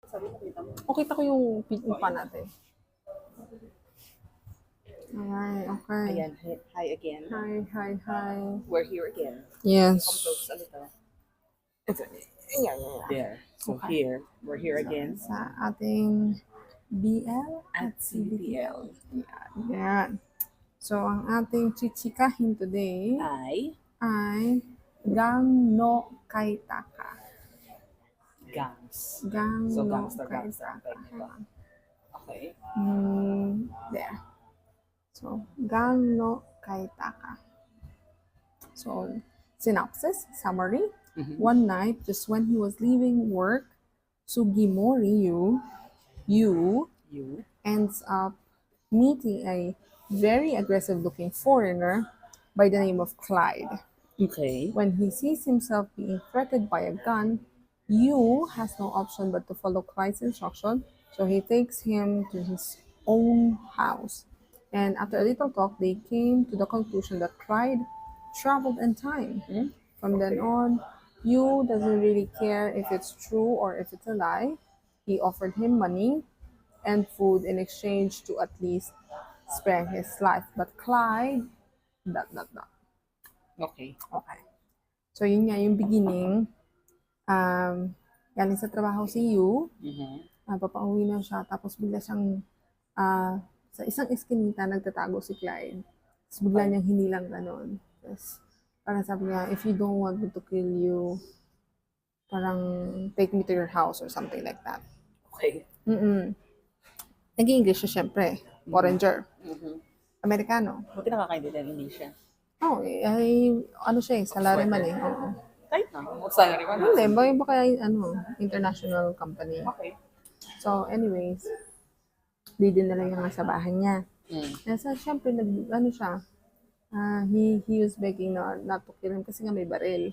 Okay, kita ko yung pa natin. Alright, okay. Ayan, hi again. Hi. We're here again. Yes. Come close a little. Yeah. There. So Okay. we're here again Sa ating BL at CBTL. Yan. So, ang ating chichikahin today ay Gang no Kaitaka. Gangs. Gang So, no gangster. Kaitaka. Okay. There. So, Gang no Kaitaka. So, synopsis, summary. One night, just when he was leaving work, Sugimori Yu ends up meeting a very aggressive looking foreigner by the name of Clyde. Okay. When he sees himself being threatened by a gun, Yu has no option but to follow Clyde's instruction, so he takes him to his own house. And after a little talk, they came to the conclusion that Clyde traveled in time. From then on, Yu doesn't really care if it's true or if it's a lie. He offered him money and food in exchange to at least spare his life. But Clyde, dot. Okay. So, yun nga yung beginning. Galing sa trabaho si Yu, papauwi na siya, tapos bigla siyang sa isang eskinita nagtatago si Clyde. Tapos bigla niyang hinilang ganon. Tapos parang sabi niya, if you don't want me to kill you, parang take me to your house or something like that. Okay. Nag-English siya syempre. Foreigner. Amerikano. Buti nakakaintindihan hindi siya. Ano siya salaryman eh. Oo. Kahit na. Salaryman. Hindi, baka international company. Okay. So, anyways, di din nila yung sa bahay niya. So, syempre, he was begging not to kill him kasi nga may baril.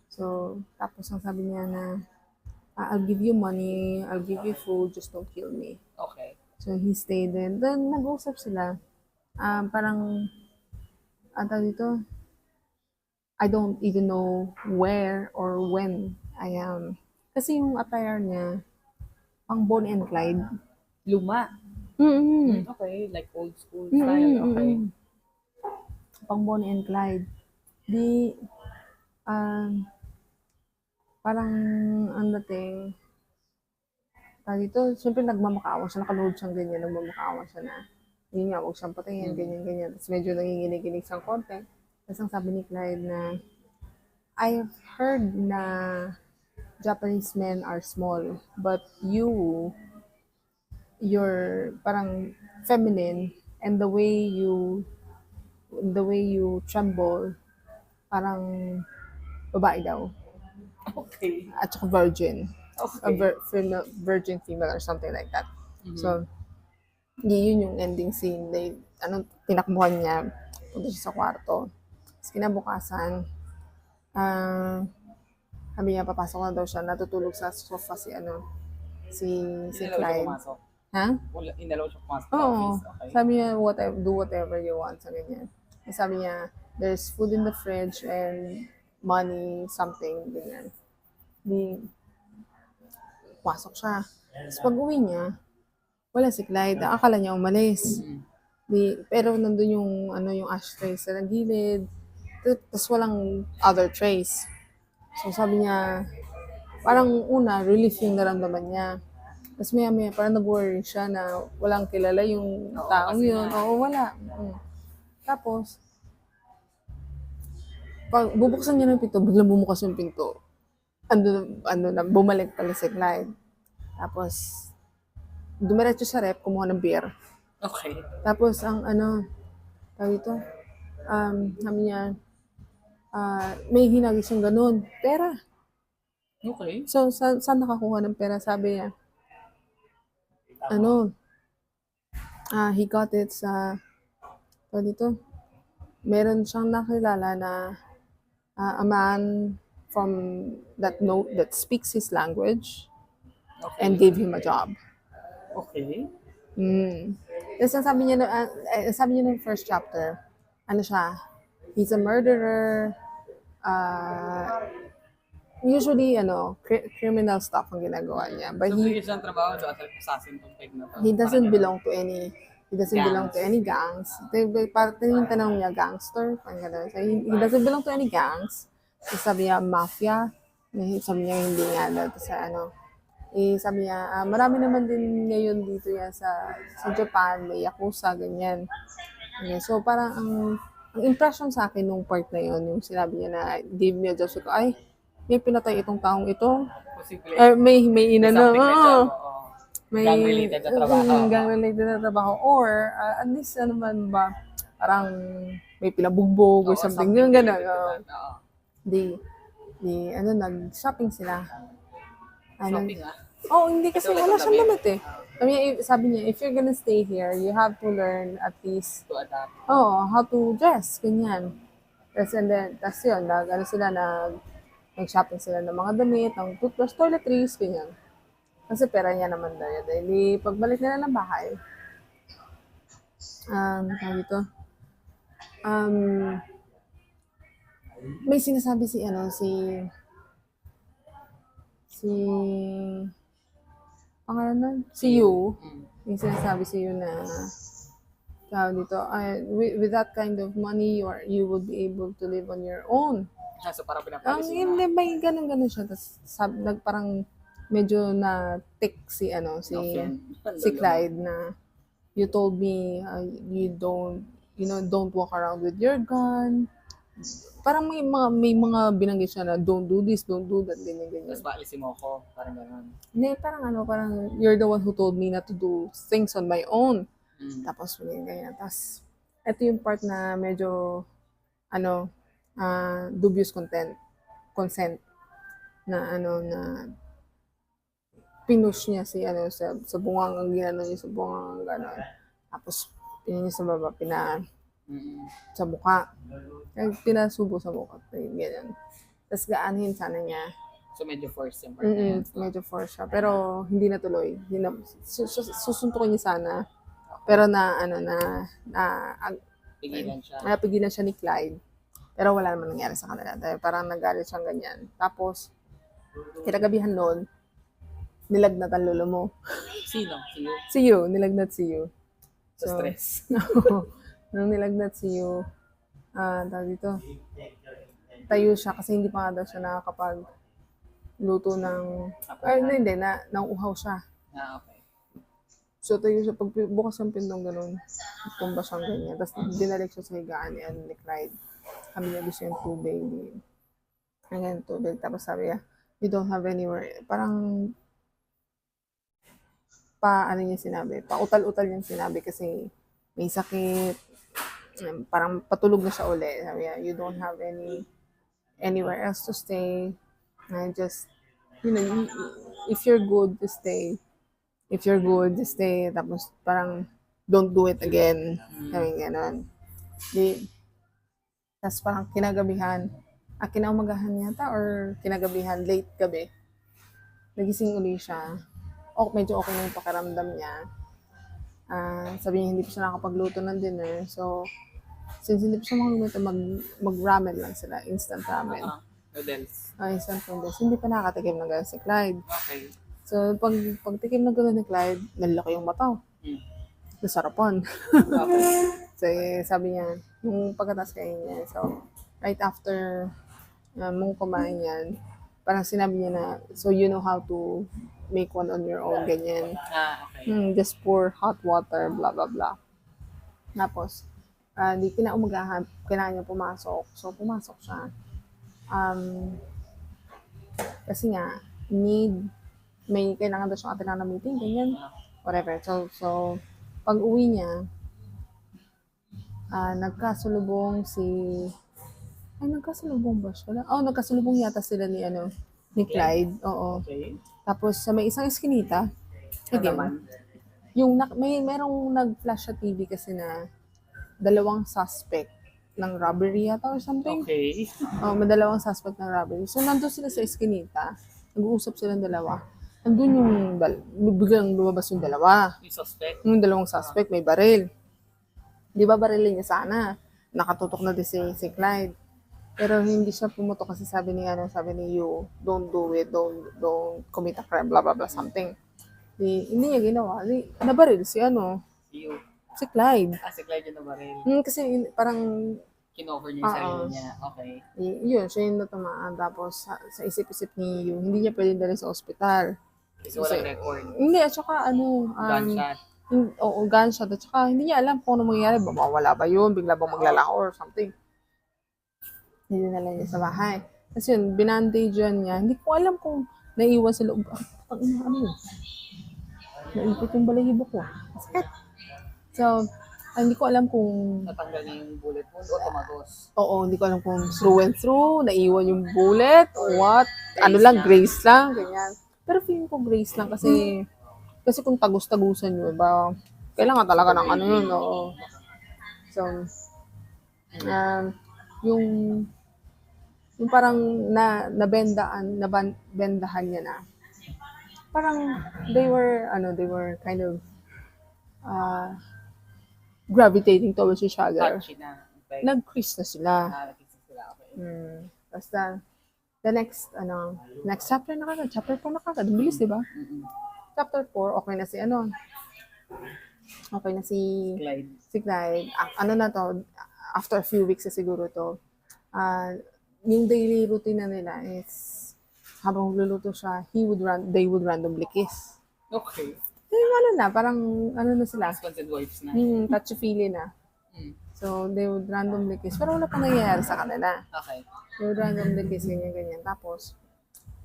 So, tapos ang sabi niya na, I'll give you money, I'll give you food, just don't kill me. Okay. So, he stayed there. Then, nag-usap sila. Parang, dito, I don't even know where or when I am. Kasi yung attire niya, pang Bonnie and Clyde. Luma. Okay, like old school style. Okay. Pang Bonnie and Clyde. Parang ang dating, dito, siyempre nagmamakaawa siya, nakaluhod siyang ganyan, nagmamakaawa siya na, yun nga, huwag siyang patayin, ganyan. Tapos medyo nanginginig-ginig siyang konti. Tapos ang sabi ni Clyde na, I've heard na Japanese men are small, but you're parang feminine, and the way you tremble, parang babae daw. Okay. At saka virgin. Okay. Virgin female or something like that. So, yun yung ending scene. Tinakbuhan niya, punta siya sa kwarto. Tapos kinabukasan, sabi niya, papasok na daw siya, natutulog sa sofa si Clyde. Ha? Inalaw siya pumasok sa Oo. office. Okay. Sabi niya, do whatever you want. Sabi niya, there's food in the fridge and money, something, ganyan. Pasok siya. Tapos pag uwi niya, wala si Clyde. Akala niya umalis. Pero nandun yung ashtray sa gilid. Tapos walang other trays. So sabi niya, parang una, relief yung naramdaman niya. Tapos maya parang nag-worry siya na walang kilala yung taong yun. Oo, wala. Tapos, pag bubuksan niya ng pinto, biglang bumukas yung pinto. Bumalik pala si Clyde. Tapos, dumiretso sa rep, kumuha ng beer. Okay. Tapos, sabi niya, may hinagis siyang ganun. Pera. Okay. So, saan nakakuha ng pera? Sabi niya, he got it sa, meron siyang nakilala na a man from that speaks his language and gave him a job. Okay. Tapos sabi niya ng first chapter, he's a murderer, usually, criminal stuff ang ginagawa niya. But So, bigyan siya ng trabaho doon sa assassin tong peg na to. he doesn't Parang belong to he doesn't belong to Gangs. any gangs. Parang yung tanong niya, gangster, parang gano'n. So, he doesn't belong to any gangs. So, sabi niya, mafia. Sabi niya, hindi nga daw sa sabi niya, marami naman din ngayon dito yan sa Japan, may Yakuza, ganyan. Okay, so parang ang impression sa akin nung part na yun, yung sinabi niya na give me a job, so, ay, may pinatay itong taong ito. posible. May inano, Something na oo. job. May Gang-related na trabaho. gang-related na trabaho. Or, at least, ano man ba, parang may pinabugbog or Oo, something. Yung gano'n. related to that. Oo. Nag-shopping sila. Shopping Hindi kasi Ito, wala like, siyang damit eh. Sabi niya, if you're gonna stay here, you have to learn at least, to adapt. how to dress, ganyan. Tapos yun, nag-shopping sila ng mga damit, ng toothbrush, toiletries, ganyan. Kasi pera niya naman daw yun. Dahil pagbalik nila ng bahay, tawag dito, may sinasabi si pangalan nun? Si Yu. May sinasabi si Yu na, tawag dito, with that kind of money, you would be able to live on your own. So, parang pinapalisin Hindi, may ganun siya. Tapos, parang medyo na-tick si Clyde na, you told me, you don't walk around with your gun. Parang may mga binanggit siya na, don't do this, don't do that, ganyan. Tapos paalisin mo ako. Parang gano'n. Hindi, parang, you're the one who told me not to do things on my own. Tapos, ganyan. Tapos, ito yung part na medyo, dubious consent na pinush niya sa bungang, ang ginano niya sa bungang, gano'n. Tapos, niya sa baba, sa mukha. Pinasubo sa mukha. Ganyan. Tapos, gaanhin sana niya. So, medyo forced yung part na yan. Medyo forced siya. Pero, hindi natuloy. Susuntukin niya sana. Pero Pigilan siya. napigilan siya ni Clyde. Pero wala naman nangyari sa kanila. Dahil parang nagalit siyang ganyan. Tapos, kinagabihan noon, nilagnat ang lolo mo. Sino? Si Yu. Nilagnat si Yu. Sa stress. Nung nilagnat si Yu, tawag dito, tayo siya kasi hindi pa nga daw siya nakakapagluto ng, nauuhaw siya. Okay. So, tayo siya, pag bukas ng pindong gano'n, tumba siyang ganyan. Tapos, dinalik siya sa higaan ni Clyde. Sabi niya, gusto yung tubig. Ganyan, tubig. Tapos sabi niya, you don't have anywhere. Parang, niya sinabi? Pautal-utal niya sinabi kasi may sakit. Parang patulog na siya uli. Sabi niya, you don't have anywhere else to stay. And just, if you're good to stay. If you're good to stay. Tapos parang, don't do it again. Sabi nga nun. Tapos parang kinaumagahan yata or kinagabihan, late gabi. Nagising uli siya. Medyo okay na yung pakiramdam niya. Sabi niya, hindi pa siya nakapagluto ng dinner. So, since hindi pa siya makagluto, mag-ramen lang sila. Instant ramen. Noodles. Instant noodles. Hindi pa nakatikim ng gano'n si Clyde. Okay. So, pagtikim ng gano'n ni Clyde, nalaki yung mata. Nasarapan. Okay. So, sabi niya, nung pagkatas kain niya, so, right after mong kumain yan, parang sinabi niya na, so you know how to make one on your own, ganyan. Okay. Just pour hot water, blah, blah, blah. Tapos, di kinaumagahan, kailangan niya pumasok. So, pumasok siya. Kasi nga, may kailangan daw siyang atin na meeting, ganyan. Whatever. So, pag uwi niya, nagkasulubong ba siya? Nagkasulubong yata sila ni Clyde. Oo. Okay. Tapos sa may isang eskinita, again, merong nag-flash sa TV kasi na dalawang suspect ng robbery yata or something. Okay. Madalawang suspect ng robbery. So nandun sila sa eskinita, nag-uusap silang dalawa. Nandun biglang lumabas yung dalawa. Yung suspect. Yung dalawang suspect, may baril. Di ba barilin niya sana? Nakatutok na din si Clyde. Pero hindi siya pumutok kasi sabi ni you, don't do it, don't commit a crime, blah, blah, blah, something. Hindi niya ginawa. Nabaril si You. si Clyde. Si Clyde yung nabaril. Kasi parang, Kinover niya yung sarili niya. Okay. yun, siya yung natamaan. Tapos, sa isip-isip ni you, hindi niya pwedeng dalhin sa ospital. Kasi walang record. Hindi, at saka Gunshot. oo, gunshot. At saka, hindi niya alam kung ano mangyayari. Mawawala ba yun? Bigla bang maglalako or something. Hindi na lang niya sa bahay. Kasi yun, binandagean niya. Hindi ko alam kung naiwan sa loob. Ano yun? Naipit yung balahibo ko. Sakit. So, hindi ko alam kung... Natanggal niya yung bullet wound o tumagos. Oo, hindi ko alam kung through and through, naiwan yung bullet, or what. Grace lang, ganyan. Pero feeling ko grace lang kasi kung tagus-tagusan yun, ba, kailangan talaga ng ano yun, oo. So, yung parang nabendahan niya na. Parang they were kind of gravitating towards each other. Touchy na. Okay. Nag-kiss na sila. Nag-kiss na sila. Okay. Basta, the next chapter na kagad. Chapter 4 na kagad. Bilis, di ba? Chapter 4, okay na si Okay na si Clyde. Si Clyde. Ano na to, after a few weeks na siguro to, yung daily routine na nila is, habang luluto siya, they would randomly kiss. Okay. Yung parang, na sila. Husbands and wives na. Touchy-feely na. So, they would randomly kiss. Pero wala pang nangyayari sa kanila. Okay. They would randomly kiss, ganyan. Tapos,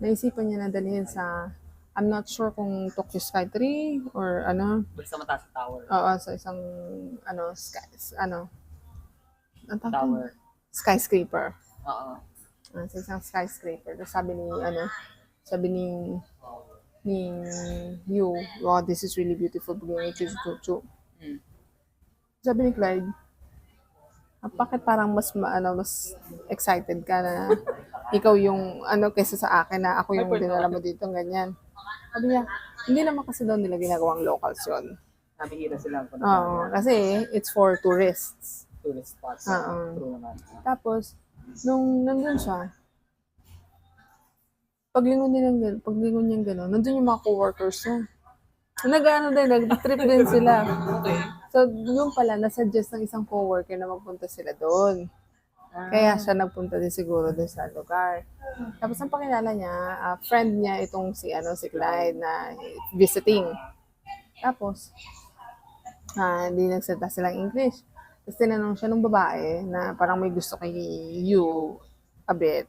naisipan niya na dalhin sa, I'm not sure kung Tokyo Sky 3 or Basta mataas sa tower. Oo, sa isang, Tower. skyscraper. Oo. Sa isang skyscraper. Tapos sabi ni you, wow, this is really beautiful. Sabi ni Clyde, bakit parang mas excited ka na ikaw yung kaysa sa akin na ako yung dinala mo dito, ganyan. Sabi niya, hindi naman kasi daw nila ginagawang locals yun. Nabihira sila. Oo, kasi it's for tourists. Tourist spots. True naman. Tapos, nung nandun siya, paglingon niyang gano'n, nandun yung mga co-workers niya. Nag-trip din sila. Okay. So, yung pala, nasuggest ng isang co-worker na magpunta sila doon. Kaya siya nagpunta din siguro doon sa lugar. Tapos, ang pakilala niya, friend niya itong si Clyde na visiting. Tapos, hindi nagsalita silang English. Tapos, tinanong siya ng babae na parang may gusto kay you a bit.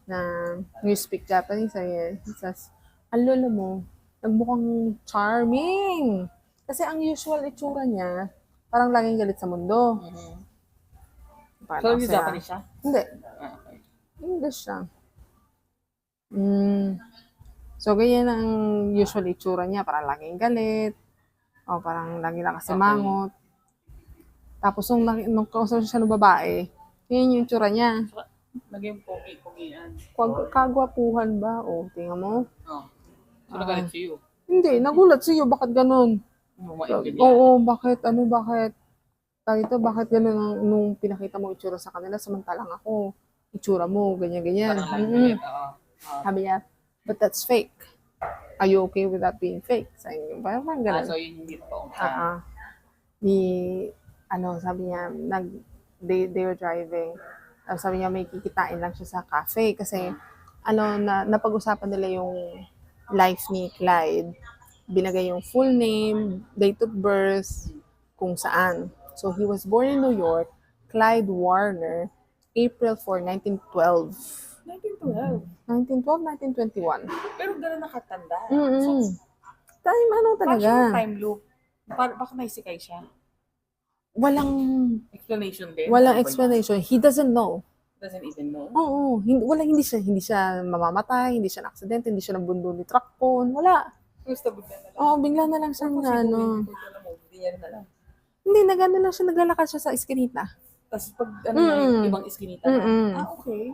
Na you speak Japanese, he says, ang lola mo, nagmukhang charming. Kasi ang usual itsura niya, parang laging galit sa mundo. So, yung Japanese siya? Hindi. Okay. English siya. So, ganyan ang usual itsura niya. Parang laging galit. O parang laging nakasimangot. Tapos, nung kausap siya ng babae, yun yung itsura niya. Naging pogi-pogian. Kagwapuhan ba? O, tingnan mo. So, nagalit si you? Hindi, nagulat siya. Bakit ganun? Oo, bakit? Bakit ganun nung pinakita mo itsura sa kanila, samantalang ako, itsura mo, ganyan-ganyan. Sabi niya, but that's fake. Are you okay with that being fake? Sabi niya, parang ganun. So, yun hindi totoo. Sabi niya, they were driving. Sabi niya, may kikitain lang siya sa cafe kasi napag-usapan nila yung life ni Clyde. Binagay yung full name, date of birth, kung saan. So, he was born in New York, Clyde Warner, April 4, 1912. 1921. Pero gano'n nakatanda. So, talaga. Parang time loop. Baka may sikay siya. Walang explanation din. Walang explanation. He doesn't know. Doesn't even know? Oo. Hindi siya mamamatay, hindi siya na-accident, hindi siya nabundo ni truck phone. Wala. Basta bigla na lang. Oo, bigla na lang siyang Hindi niya rin alam. Hindi, lang siya, naglalakad siya sa iskinita. Tapos pag yung ibang iskinita na. Okay.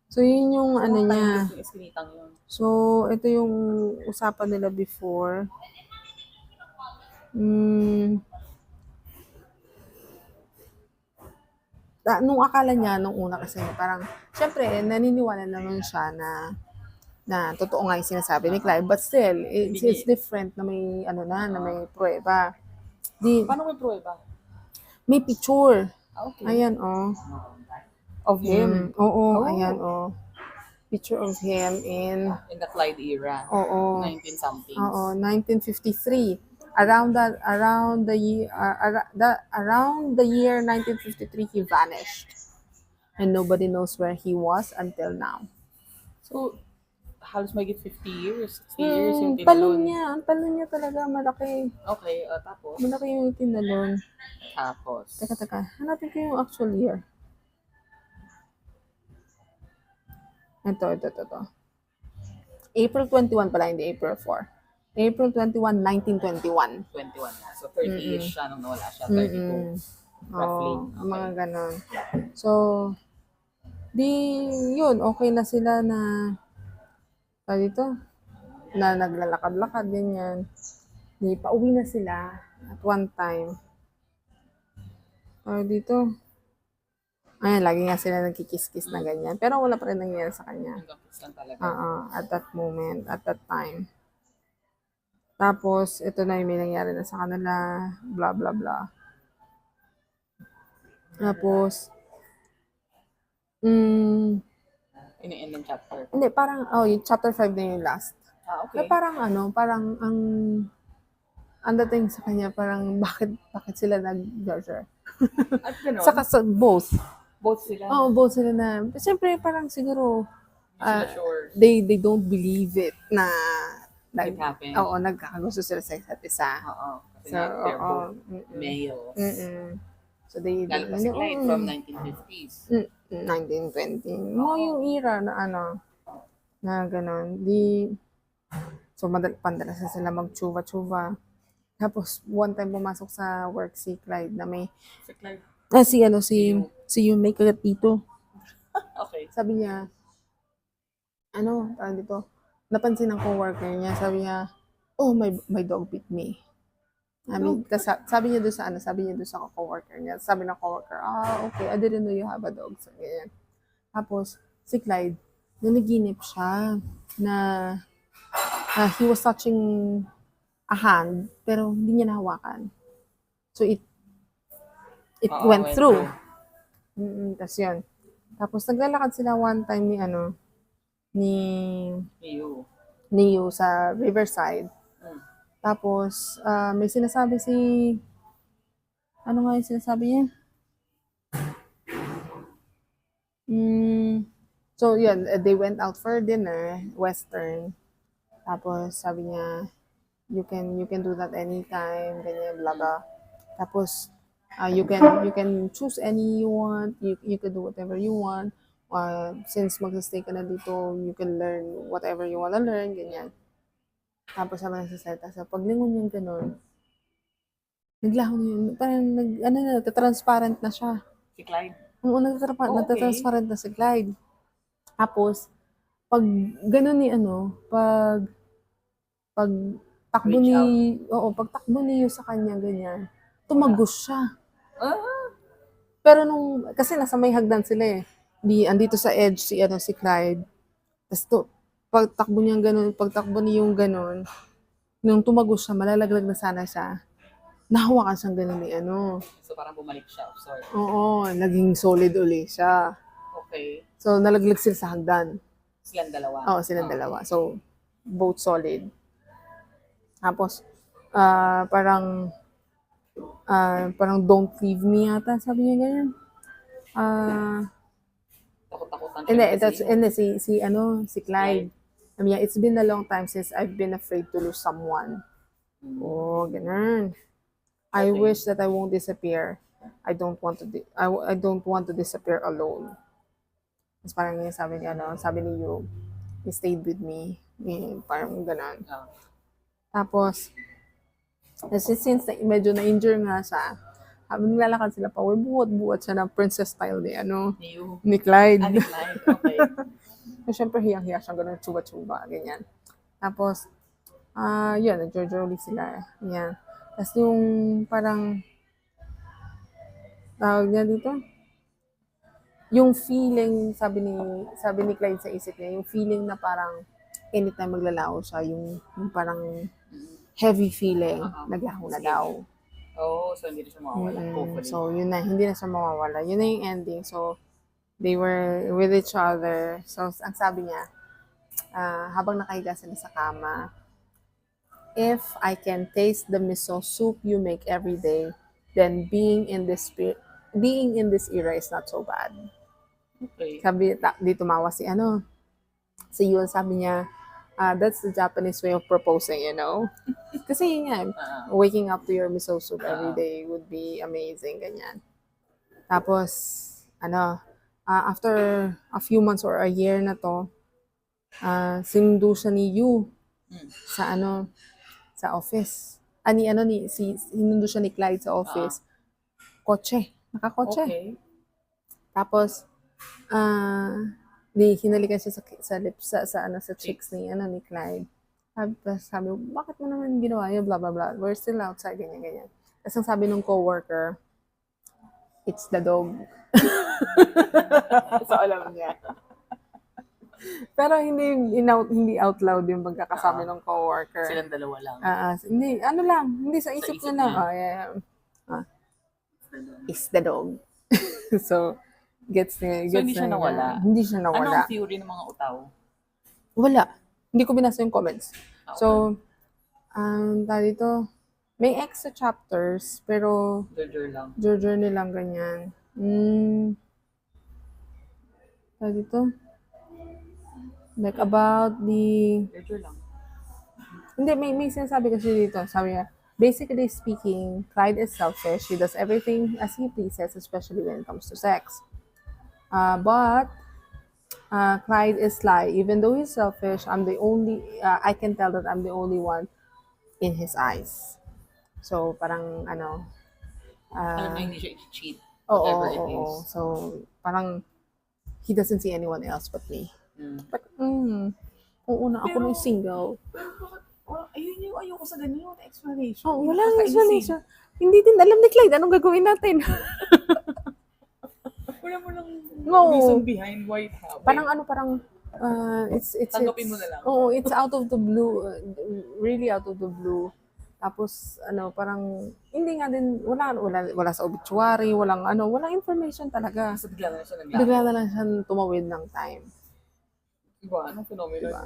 So, yun yung niya. Yung iskinitang yun. So, ito yung usapan nila before. nung akala niya, nung una kasi, parang, syempre, naniniwala naman siya na totoo nga yung sinasabi ni Clive, but still, it's different na may, na may pruweba. Paano may pruweba? May picture. Okay. Ayan, oh. Of him. Oo, Oh. ayan, oh. Picture of him in the Clyde era. Oo. 19 something. Oo, 1953. Around the year 1953, he vanished. And nobody knows where he was until now. So, halos magigit 50 years, 60 years yung Talon tinalon. Ang talon niya talaga, malaki. Okay, tapos? Malaki yung tinalon. Tapos? Teka. Hanapin ko yung actual year. Ito. April 21 pala, hindi April 4. April 21, 1921. 21 na. So, 30-ish siya nung nawala siya. 32. Roughly. Okay. Mga ganon. So, yun, okay na sila na dito, na naglalakad-lakad, ganyan. Pauwi na sila at one time. Dito, ayan, lagi nga sila nagkikis-kis na ganyan. Pero wala pa rin nangyayari sa kanya. At that moment, at that time. Tapos, ito na yung may nangyari na sa kanila, blah, blah, blah. Tapos, in the chapter? Hindi, parang, yung chapter 5 na yung last. Okay. Na parang ang dating sa kanya, parang bakit sila nag-judge? At gano'n? Saka both. Both sila? Oo, both sila na. Siyempre, parang siguro, sure. they don't believe it na It happened. Oo, nagkakagusto sila sa isa't isa. Oo. Kasi So, they're both males. So, they Lalo pa si Clyde from 1950s. 1920. Yung era na na gano'n. So, pandalas na sila mag-chuva-chuva. Tapos, one time pumasok sa work si Clyde na may, Si Clyde? si yung may kagatito. Okay. Sabi niya, parang dito, napansin ng coworker niya, sabi niya, oh, my dog bit me. Sabi niya doon sa coworker niya. Sabi ng coworker, okay, I didn't know you have a dog. So, ganyan. Tapos, si Clyde, nanaginip siya na he was touching a hand, pero hindi niya nahawakan. So, it went through. Tapos yun. Tapos, naglalakad sila one time ni Yu sa Riverside. Tapos, may sinasabi ano nga yung sinasabi niya? So, yun, they went out for dinner, Western. Tapos, sabi niya, you can do that anytime, ganyan, blah, blah. Tapos, you can choose any you want, you can do whatever you want. Since magsa-stay ka na dito, you can learn whatever you wanna learn, ganyan. Tapos sabi na sa salita, sa paglingon yung gano'n, naglaho na yun, parang transparent na siya. Si Clyde? Oo, nagtatransparent na si Clyde. Tapos, pag gano'n pag takbo ni Yu sa kanya, ganyan, tumagos siya. Pero kasi nasa may hagdan sila eh. Andito sa edge si Clyde. Tapos pagtakbo niya gano'n, pagtakbo niya yung gano'n, nung tumagos siya, malalaglag na sana siya. Nahawakan siyang gano'n ni So parang bumalik siya, sorry. Oo, naging solid uli siya. Okay. So nalaglag sila sa hagdan. Silang dalawa? Oo, silang dalawa. So, both solid. Tapos, parang don't leave me yata, sabi niya ganyan. Takot-takutan siya. Si Clyde. I mean, it's been a long time since I've been afraid to lose someone. Oh, ganun. I wish that I won't disappear. I don't want to disappear alone. Mas parang yung sabi ni Yu, he stayed with me. Parang ganun. Tapos, since medyo na-injure nga siya, habang naglalakad sila pa, buhat-buhat siya ng princess style ni Clyde. Ni Clyde, okay. So, syempre, hiyang-hiya siyang ganun, tsuba-tsuba, ganyan. Tapos, yun, nag-jojo ulit sila. Yan. Tapos yung parang, tawag niya dito, yung feeling, sabi ni Clyde sa isip niya, yung feeling na parang anytime maglalao siya, yung parang heavy feeling, naglaho na daw. Oh, so hindi na siya mawawala. Hopefully. So, yun na, hindi na siya mawawala. Yun na yung ending. So, they were with each other. So, ang sabi niya, habang nakahiga sila sa kama, if I can taste the miso soup you make every day, then being in this era is not so bad. Okay. Sabi, di tumawa si Yun, sabi niya, that's the Japanese way of proposing, Kasi yun nga, waking up to your miso soup every day would be amazing, ganyan. Tapos, after a few months or a year na to, sinundo siya ni Yu sa office. Sinundo siya ni Clyde sa office. Kotse. Nakakotse. Okay. Tapos, hinalikan siya sa lips, sa cheeks ni Clyde. Sabi, bakit mo naman ginawa yun, blah, blah, blah. We're still outside, ganyan, ganyan. Tapos ang sabi nung coworker, it's the dog. So, alam niya. Pero hindi out loud yung pagkakasabi ng coworker. Silang dalawa lang. Hindi sa isip niya lang. It's the dog. So, So, hindi siya nawala? Hindi siya nawala. Anong theory ng mga utaw? Wala. Hindi ko binasa yung comments. Okay. So, dito, may extra chapters, pero journey lang ganyan. Dito, like about the... lang. Hindi, may sinasabi kasi dito. Sabi niya, basically speaking, Clyde is selfish. He does everything as he pleases, especially when it comes to sex. But Clyde is sly. Even though he's selfish, I can tell that I'm the only one in his eyes. So, parang, Alam na hindi siya i-cheat. Oo. Whatever it is. So, parang, he doesn't see anyone else but me. But, oo na, ako na yung single. Ayun yung ayoko sa ganun yung explanation. Wala nang explanation. Hindi din alam ni Clyde anong gagawin natin. Wala mo lang No. reason behind why it happened. Parang, it's Tanggapin mo na lang. Oo, it's out of the blue. Really out of the blue. Tapos, parang, hindi nga din, wala sa obituary, walang information talaga. Kasi bigla na siya Bigla na lang siya tumawid ng time. Diba? Anong phenomenon? Diba?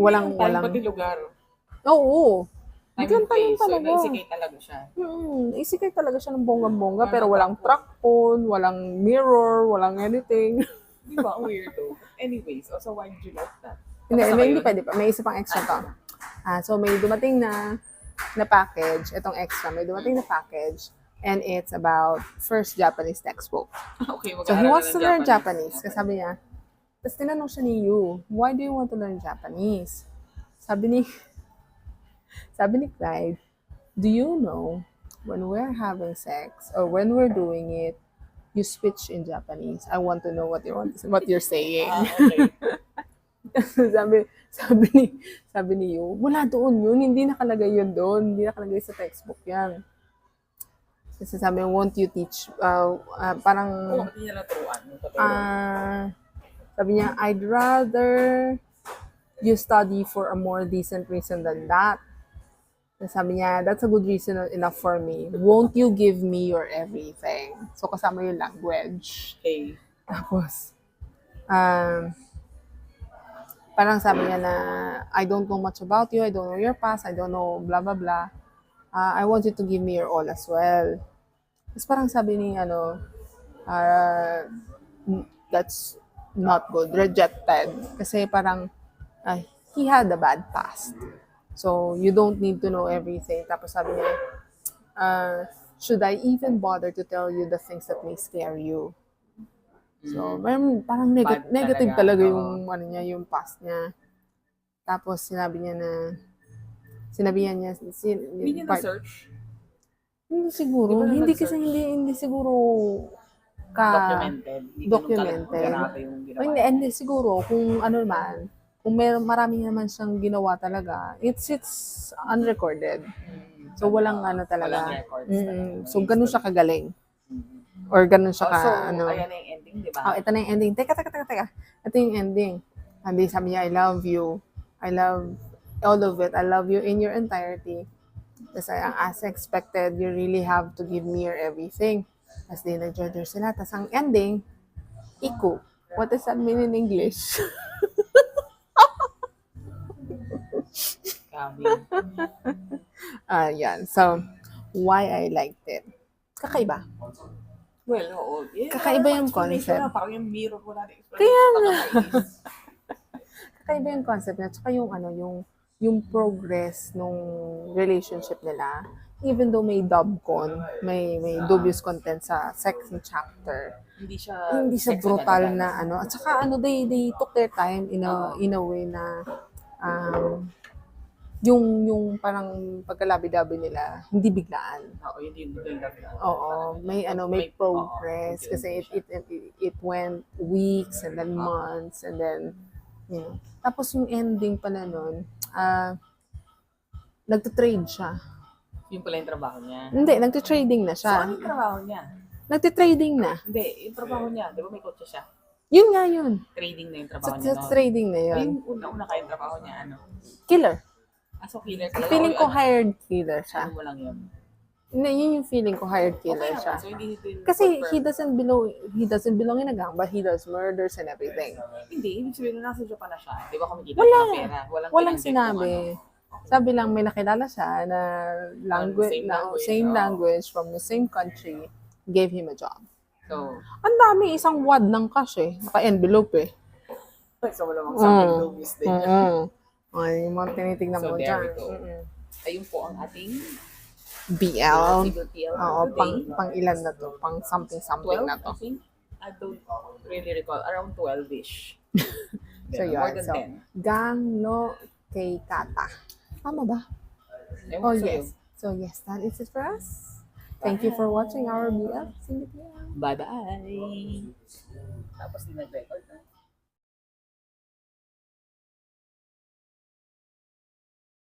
Walang. Pati lugar. Oo. Time Biglang and place. tanong talaga. So, naisikay talaga siya. Isikay talaga siya ng bonggang-bongga, pero walang track phone, walang mirror, walang anything. Diba? Weirdo. Anyways, so why did you like that? Hindi pwede pa. May isa pang extra to. So may dumating na package, itong extra, may dumating na package, and it's about first Japanese textbook. Okay, So he wants to learn Japanese. Kasi sabi niya, tapos tinanong siya ni Yu, why do you want to learn Japanese? Sabi ni Clyde, do you know, when we're having sex, or when we're doing it, you switch in Japanese. I want to know what you're saying. Okay. sabi ni Yu, wala doon yun, hindi nakalagay yun doon, hindi nakalagay sa textbook yan. Kasi sabi, won't you teach, parang, Hindi niya naturuan. sabi niya, I'd rather you study for a more decent reason than that. Sabi niya, that's a good reason enough for me. Won't you give me your everything? So, kasama yung language. Okay. Tapos, parang sabi niya na, I don't know much about you, I don't know your past, I don't know blah, blah, blah. I want you to give me your all as well. Tapos parang sabi ni, that's not good, rejected. Kasi parang, he had a bad past. So, you don't need to know everything. Tapos sabi niya, should I even bother to tell you the things that may scare you? So, parang negative talaga yung yung past niya. Tapos sinabi niya Hindi niya na-search? Hindi siguro. Hindi kasi hindi siguro documented. Hindi siguro kung ano naman, kung marami naman siyang ginawa talaga, it's unrecorded. So walang talaga. Walang records So ganun siya kagaling. Or ganun siya Oh, so, ano. ayan na yung ending, di Oh, ba? ito na yung ending. Teka. Ito yung ending. Hindi sabi niya, I love you. I love all of it. I love you in your entirety. Tapos as expected, you really have to give me your everything. Tapos di nag-judge sila. Tapos ang ending, iku. What does that mean in English? Kami. Yan. So, why I liked it. Kakaiba. Well, oo. Kakaiba yung explanation concept. na, parang yung mirror ko natin. Kaya nga. Kakaiba yung concept niya. Tsaka yung yung progress nung relationship nila. Even though may dubcon, may dubious content sa second chapter, hindi siya sex brutal agad-agad. na ano. At saka they took their time in a way na yung parang pagkalabi-dabi nila, hindi biglaan. Oo, yun yung Oo, may progress kasi it went weeks and then months and then Tapos yung ending pala nun, nagte-trade siya. Yung pala yung trabaho niya. Hindi, nagte-trading na So, ano siya. yung trabaho niya? Nagte-trading na. Hindi, yung trabaho niya. Di ba may kotse siya? Yun nga yun. Trading na yung Sa, trabaho niya. sa trading na Ay, yun. yung una-una kayong trabaho niya, ano? Killer. So killer talaga. Feeling ko Ano, hired killer siya. ano mo lang yun. Hindi, yun yung feeling ko hired killer Okay siya. naman. So, hindi din Kasi confirm. he doesn't belong in a gang, but he does murders and everything. Hindi, ibig sabihin na nasa Japan na siya. Di ba kumikita Wala. siya ng pera? Walang tinanggap sinabi. kung ano. Sabi lang may nakilala siya na same oh. language from the same country, gave him a job. So, Ang dami, isang wad ng cash eh. Naka-envelope eh. so wala mang something Mm. dubious din. Ay, yung mga tinitignan So, mo there dyan. we go. Ayun po ang ating BL. single TL Oo, for today. pang ilan na to? Pang something 12, na to. I think. I don't really recall. Around 12-ish. So, More yun. than So, 10. Gang no kay Kata. Tama ba? Ewan Oh, ko sa'yo. yes. So, yes, that is it for us. Thank you for watching our BL. Single TL. Bye-bye. Tapos din nag-record na.